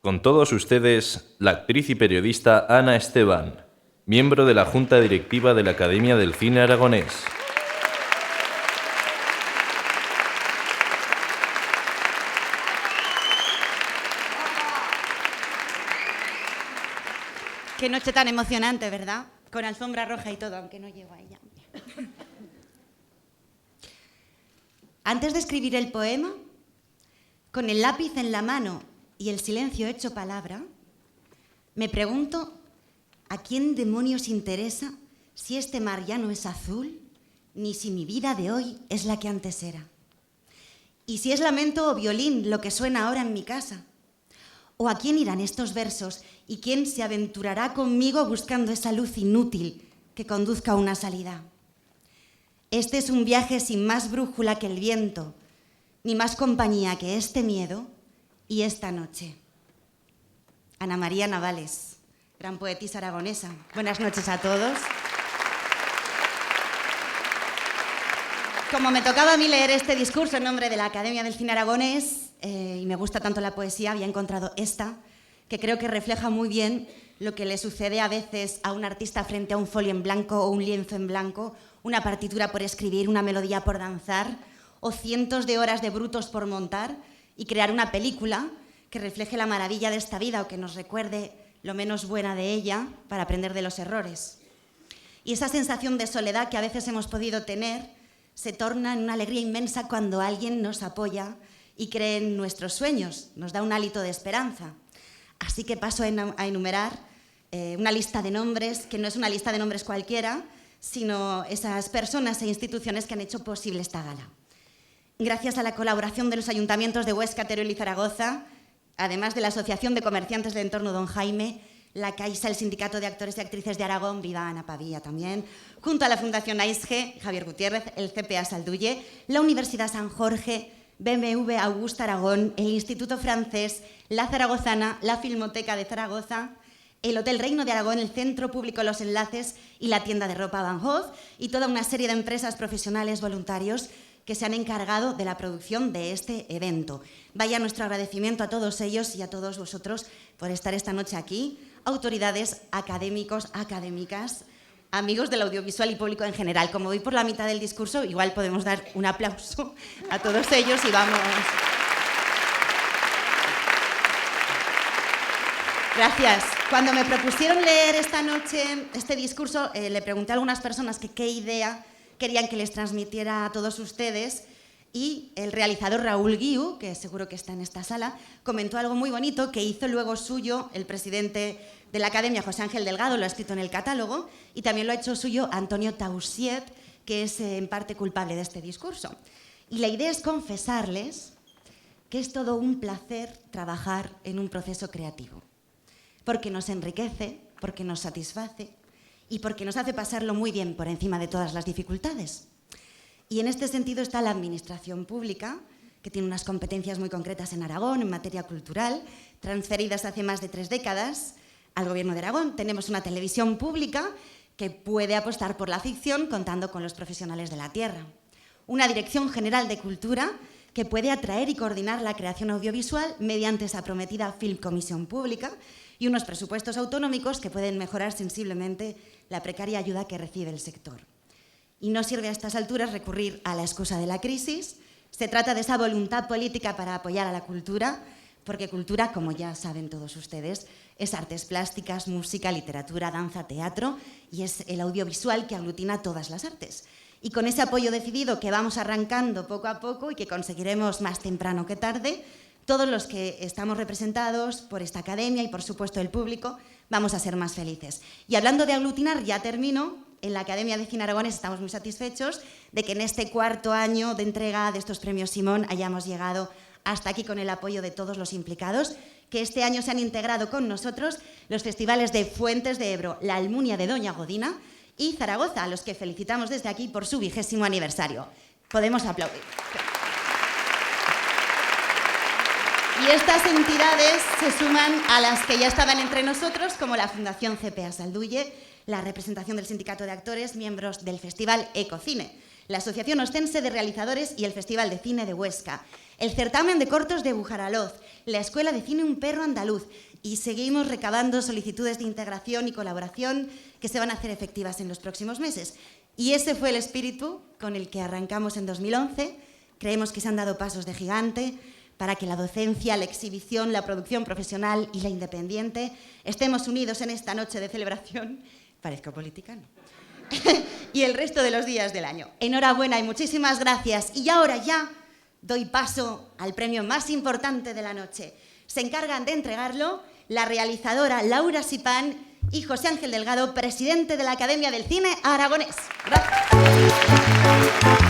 Con todos ustedes, la actriz y periodista Ana Esteban, miembro de la Junta Directiva de la Academia del Cine Aragonés. Qué noche tan emocionante, ¿verdad? Con alfombra roja y todo, aunque no llego a ella. Antes de escribir el poema, con el lápiz en la mano y el silencio hecho palabra, me pregunto a quién demonios interesa si este mar ya no es azul, ni si mi vida de hoy es la que antes era. Y si es lamento o violín lo que suena ahora en mi casa. ¿O a quién irán estos versos y quién se aventurará conmigo buscando esa luz inútil que conduzca a una salida? Este es un viaje sin más brújula que el viento, ni más compañía que este miedo y esta noche. Ana María Navales, gran poetisa aragonesa. Buenas noches a todos. Como me tocaba a mí leer este discurso en nombre de la Academia del Cine Aragonés, y me gusta tanto la poesía, había encontrado esta, que creo que refleja muy bien lo que le sucede a veces a un artista frente a un folio en blanco o un lienzo en blanco, una partitura por escribir, una melodía por danzar, o cientos de horas de brutos por montar y crear una película que refleje la maravilla de esta vida o que nos recuerde lo menos buena de ella para aprender de los errores. Y esa sensación de soledad que a veces hemos podido tener se torna en una alegría inmensa cuando alguien nos apoya y cree en nuestros sueños, nos da un hálito de esperanza. Así que paso a enumerar una lista de nombres, que no es una lista de nombres cualquiera, sino esas personas e instituciones que han hecho posible esta gala. Gracias a la colaboración de los ayuntamientos de Huesca, Teruel y Zaragoza, además de la Asociación de Comerciantes del Entorno Don Jaime, la Caixa, el Sindicato de Actores y Actrices de Aragón, viva Ana Pavía también, junto a la Fundación AISGE, Javier Gutiérrez, el CPA Salduye, la Universidad San Jorge, BMW Augusta Aragón, el Instituto Francés, la Zaragozana, la Filmoteca de Zaragoza, el Hotel Reino de Aragón, el Centro Público Los Enlaces y la tienda de ropa Van Gogh y toda una serie de empresas profesionales voluntarios que se han encargado de la producción de este evento. Vaya nuestro agradecimiento a todos ellos y a todos vosotros por estar esta noche aquí, autoridades, académicos, académicas, amigos del audiovisual y público en general. Como voy por la mitad del discurso, igual podemos dar un aplauso a todos ellos y vamos. Gracias. Cuando me propusieron leer esta noche este discurso, le pregunté a algunas personas que qué idea querían que les transmitiera a todos ustedes y el realizador Raúl Guiu, que seguro que está en esta sala, comentó algo muy bonito que hizo luego suyo el presidente de la Academia, José Ángel Delgado, lo ha escrito en el catálogo, y también lo ha hecho suyo Antonio Tausiet, que es en parte culpable de este discurso. Y la idea es confesarles que es todo un placer trabajar en un proceso creativo, porque nos enriquece, porque nos satisface y porque nos hace pasarlo muy bien por encima de todas las dificultades. Y en este sentido está la administración pública, que tiene unas competencias muy concretas en Aragón, en materia cultural, transferidas hace más de 3 décadas al Gobierno de Aragón. Tenemos una televisión pública que puede apostar por la ficción contando con los profesionales de la tierra. Una Dirección General de Cultura que puede atraer y coordinar la creación audiovisual mediante esa prometida Film Comisión Pública y unos presupuestos autonómicos que pueden mejorar sensiblemente la precaria ayuda que recibe el sector. Y no sirve a estas alturas recurrir a la excusa de la crisis. Se trata de esa voluntad política para apoyar a la cultura, porque cultura, como ya saben todos ustedes, es artes plásticas, música, literatura, danza, teatro, y es el audiovisual que aglutina todas las artes. Y con ese apoyo decidido que vamos arrancando poco a poco y que conseguiremos más temprano que tarde, todos los que estamos representados por esta academia y, por supuesto, el público, vamos a ser más felices. Y hablando de aglutinar, ya termino. En la Academia de Cine Aragonés estamos muy satisfechos de que en este 4º año de entrega de estos premios Simón hayamos llegado hasta aquí con el apoyo de todos los implicados, que este año se han integrado con nosotros los festivales de Fuentes de Ebro, La Almunia de Doña Godina y Zaragoza, a los que felicitamos desde aquí por su 20º aniversario. Podemos aplaudir. Y estas entidades se suman a las que ya estaban entre nosotros, como la Fundación CPA Salduye, la representación del Sindicato de Actores, miembros del Festival Ecocine, la Asociación Ostense de Realizadores y el Festival de Cine de Huesca, el certamen de cortos de Bujaraloz, la Escuela de Cine Un Perro Andaluz, y seguimos recabando solicitudes de integración y colaboración que se van a hacer efectivas en los próximos meses. Y ese fue el espíritu con el que arrancamos en 2011. Creemos que se han dado pasos de gigante para que la docencia, la exhibición, la producción profesional y la independiente estemos unidos en esta noche de celebración. Parezco política, ¿no? Y el resto de los días del año. Enhorabuena y muchísimas gracias. Y ahora ya doy paso al premio más importante de la noche. Se encargan de entregarlo la realizadora Laura Sipán y José Ángel Delgado, presidente de la Academia del Cine Aragonés. Gracias.